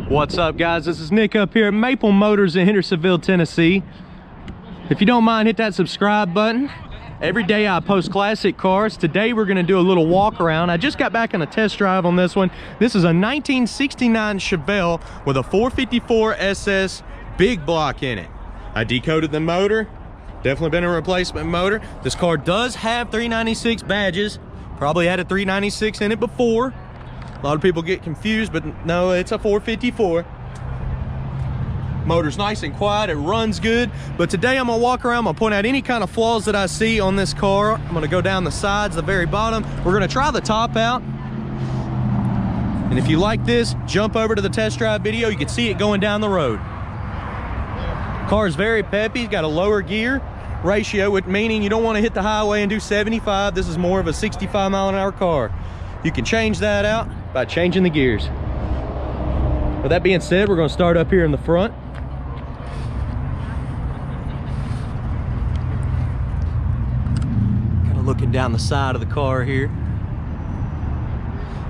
What's up, guys? This is Nick up here at Maple Motors in Hendersonville, Tennessee. If you don't mind, hit that subscribe button. Every day I post classic cars. Today we're going to do a little walk around. I just got back on a test drive on this one. This is a 1969 Chevelle with a 454 SS big block in it. I decoded the motor. Definitely been a replacement motor. This car does have 396 badges. Probably had a 396 in it before. A lot of people get confused, but no, it's a 454. Motor's nice and quiet, it runs good. But today I'm gonna walk around, I'm gonna point out any kind of flaws that I see on this car. I'm gonna go down the sides, the very bottom. We're gonna try the top out. And if you like this, jump over to the test drive video. You can see it going down the road. Car is very peppy, it's got a lower gear ratio, meaning you don't wanna hit the highway and do 75. This is more of a 65 mile an hour car. You can change that out by changing the gears. With that being said, we're going to start up here in the front. Kind of looking down the side of the car here.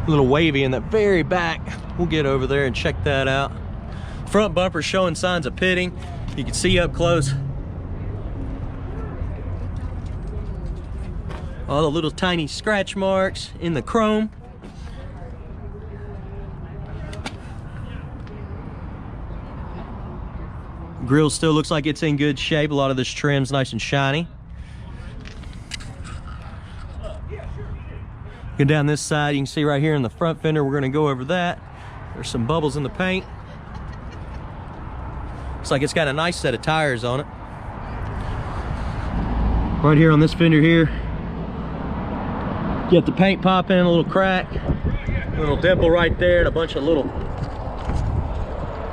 A little wavy in the very back. We'll get over there and check that out. Front bumper showing signs of pitting. You can see up close all the little tiny scratch marks in the chrome. Grill still looks like it's in good shape. A lot of this trim's nice and shiny. Go down this side, you can see right here in the front fender, we're gonna go over that. There's some bubbles in the paint. Looks like it's got a nice set of tires on it. Right here on this fender here, you got the paint popping, a little crack, a little dimple right there, and a bunch of little,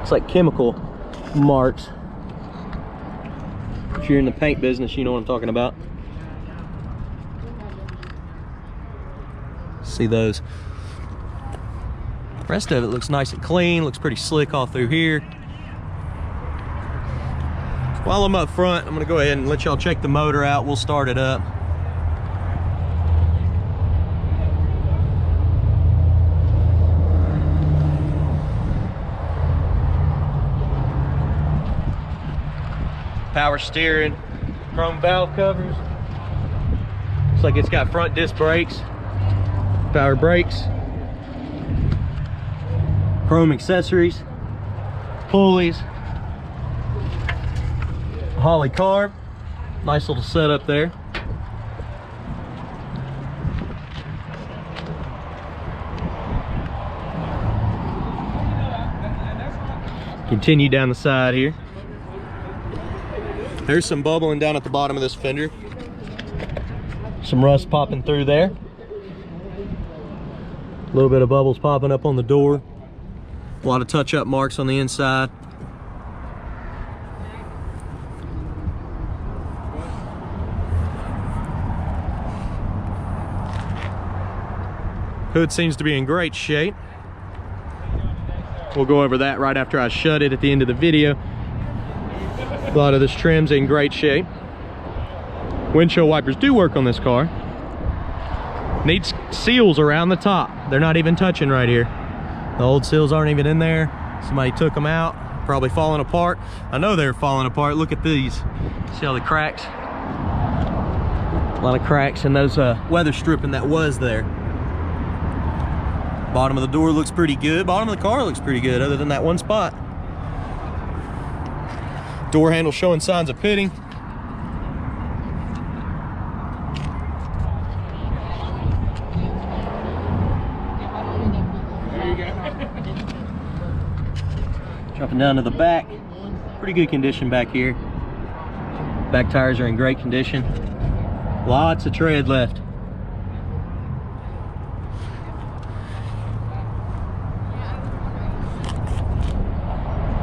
it's like chemical marks. If you're in the paint business, you know what I'm talking about. See those. The rest of it looks nice and clean, looks pretty slick all through here. While I'm up front, I'm gonna go ahead and let y'all check the motor out. We'll start it up. Power steering, chrome valve covers. Looks like it's got front disc brakes, power brakes, chrome accessories, pulleys, Holly carb. Nice little setup there. Continue down the side here. There's some bubbling down at the bottom of this fender. Some rust popping through there. A little bit of bubbles popping up on the door. A lot of touch-up marks on the inside. Hood seems to be in great shape. We'll go over that right after I shut it at the end of the video. A lot of this trim's in great shape. Windshield wipers do work on this car. Needs seals around the top. They're not even touching right here. The old seals aren't even in there. Somebody took them out, probably falling apart. I know they're falling apart. Look at these. See all the cracks? A lot of cracks in those weather stripping that was there. Bottom of the door looks pretty good. Bottom of the car looks pretty good other than that one spot. Door handle showing signs of pitting. There you go. Dropping down to the back. Pretty good condition back here. Back tires are in great condition. Lots of tread left.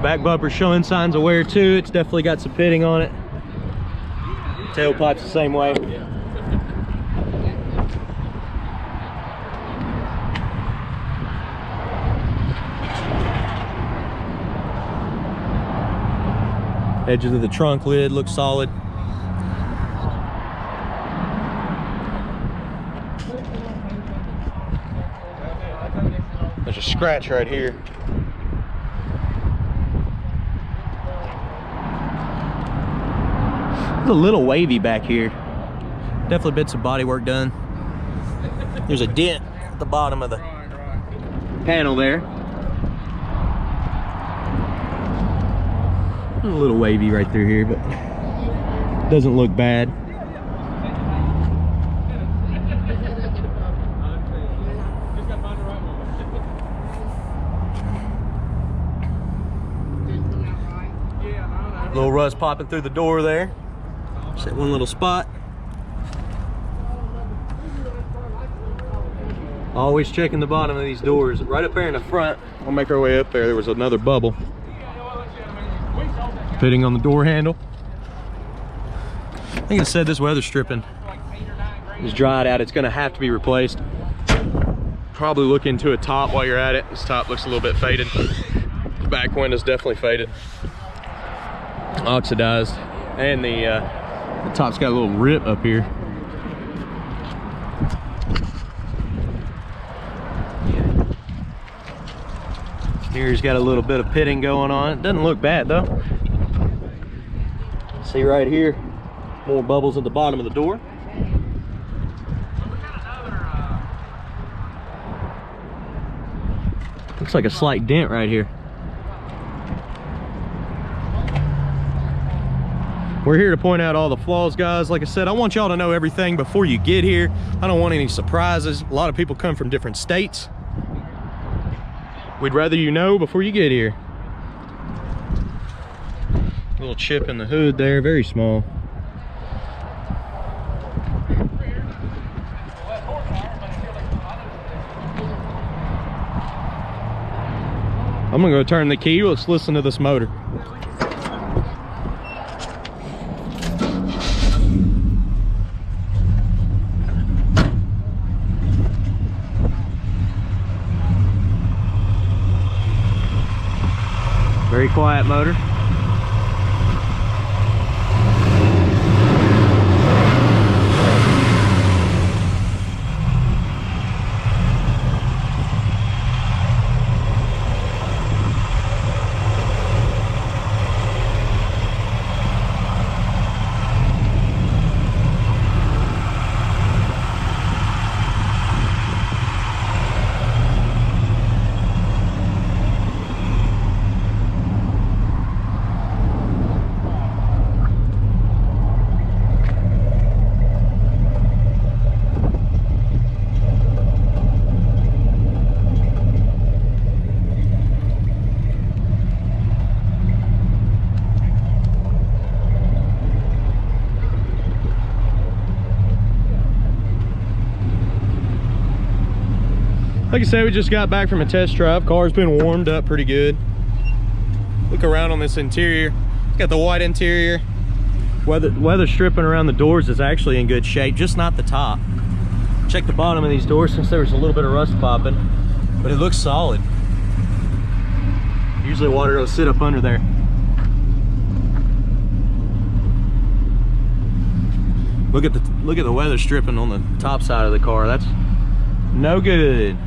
Back bumper showing signs of wear too. It's definitely got some pitting on it. Tailpipe's the same way. Edges of the trunk lid look solid. There's a scratch right here. a little wavy back here. Definitely been some body work done. There's a dent at the bottom of the panel there. A little wavy right through here, but doesn't look bad. Little rust popping through the door there. Just that one little spot. Always checking the bottom of these doors. Right up there in the front, we'll make our way up there. There was another bubble fitting on the door handle. I think it said this weather stripping is dried out. It's gonna have to be replaced. Probably look into a top while you're at it. This top looks a little bit faded. The back window's definitely faded, oxidized, and the top's got a little rip up here. Here's got a little bit of pitting going on. It doesn't look bad though. See right here, more bubbles at the bottom of the door. Looks like a slight dent right here. We're here to point out all the flaws, guys. Like I said, I want y'all to know everything before you get here. I don't want any surprises. A lot of people come from different states. We'd rather you know before you get here. Little chip in the hood there, very small. I'm gonna go turn the key. Let's listen to this motor. Very quiet motor. Like I said, we just got back from a test drive. Car's been warmed up pretty good. Look around on this interior. It's got the white interior. Weather stripping around the doors is actually in good shape, just not the top. Check the bottom of these doors since there was a little bit of rust popping, but it looks solid. Usually water will sit up under there. Look at the weather stripping on the top side of the car. That's no good.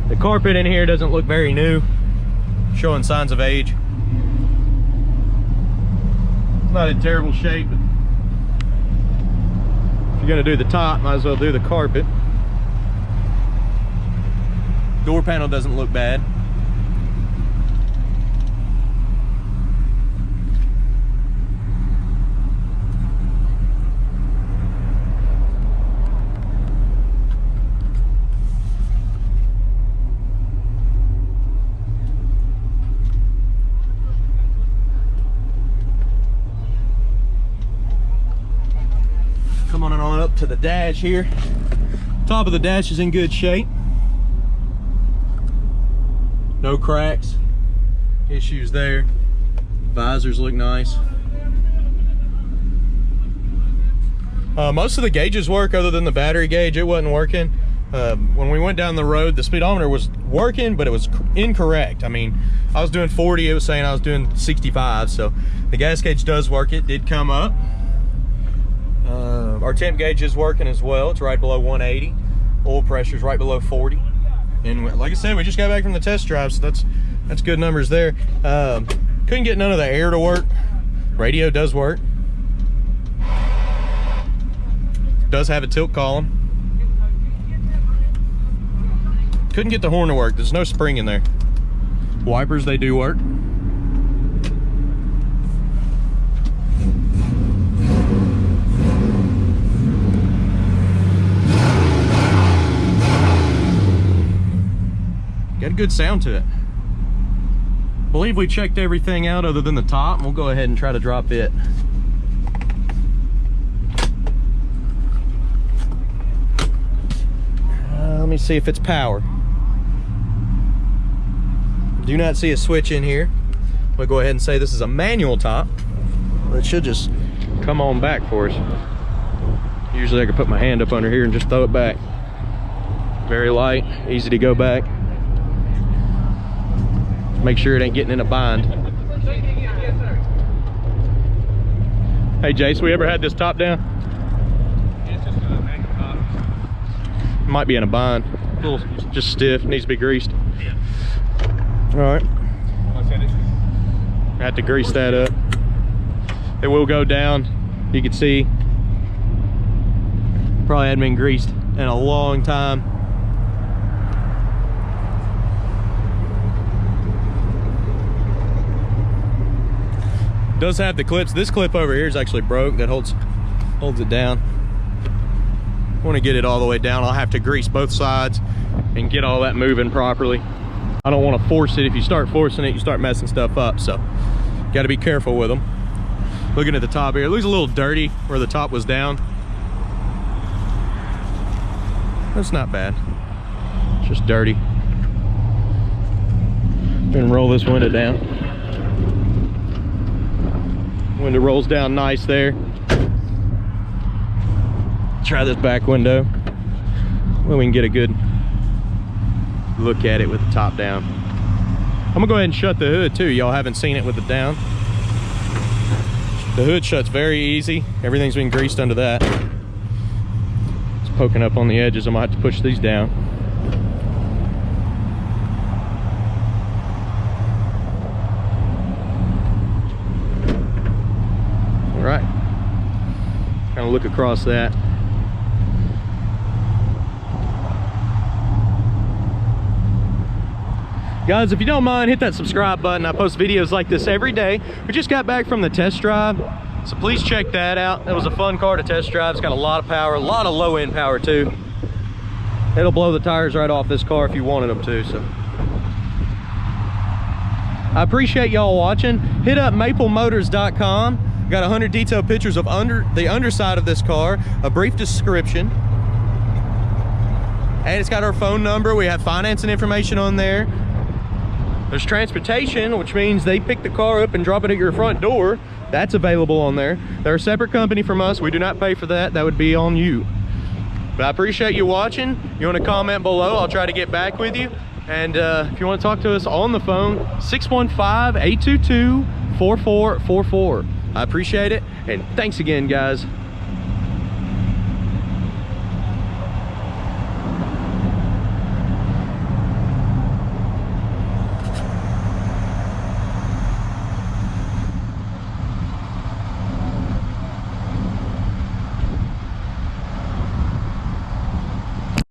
The carpet in here doesn't look very new, showing signs of age. It's not in terrible shape, but if you're gonna do the top, might as well do the carpet. Door panel doesn't look bad. Come on up to the dash here. Top of the dash is in good shape. No cracks, issues there. Visors look nice. Most of the gauges work other than the battery gauge. It wasn't working. When we went down the road, the speedometer was working, but it was incorrect. I mean, I was doing 40, it was saying I was doing 65, so the gas gauge does work. It did come up. Our temp gauge is working as well. It's right below 180. Oil pressure is right below 40. And like I said, we just got back from the test drive, so that's good numbers there. Couldn't get none of the air to work. Radio does work. Does have a tilt column. Couldn't get the horn to work. There's no spring in there. Wipers, they do work. Got a good sound to it. I believe we checked everything out other than the top, and we'll go ahead and try to drop it. Let me see if it's power. Do not see a switch in here. We'll go ahead and say this is a manual top. It should just come on back for us. Usually I could put my hand up under here and just throw it back. Very light, easy to go back. Make sure it ain't getting in a bind. Hey Jace, we ever had this top down? It's just a manual top. Might be in a bind. A little just stiff, needs to be greased. Yeah. All right. I have to grease that up. It will go down. You can see, probably hadn't been greased in a long time. Does have the clips. This clip over here is actually broke. That holds it down. I want to get it all the way down. I'll have to grease both sides and get all that moving properly. I don't want to force it. If you start forcing it, you start messing stuff up. So got to be careful with them. Looking at the top here, it looks a little dirty where the top was down. That's not bad. It's just dirty. Gonna roll this window down. Window rolls down nice there. Try this back window. Well, we can get a good look at it with the top down. I'm gonna go ahead and shut the hood too. Y'all haven't seen it with it down. The hood shuts very easy. Everything's been greased under that. It's poking up on the edges. I'm gonna have to push these down. All right. Kind of look across that. Guys, if you don't mind, hit that subscribe button. I post videos like this every day. We just got back from the test drive, so please check that out. That was a fun car to test drive. It's got a lot of power, a lot of low end power too. It'll blow the tires right off this car if you wanted them to. So I appreciate y'all watching. Hit up MapleMotors.com. Got 100 detailed pictures of the underside of this car, a brief description, and it's got our phone number. We have financing information on there. There's transportation, which means they pick the car up and drop it at your front door. That's available on there. They're a separate company from us. We do not pay for that. That would be on you. But I appreciate you watching. You want to comment below, I'll try to get back with you. And if you want to talk to us on the phone, 615-822-4444. I appreciate it, and thanks again, guys.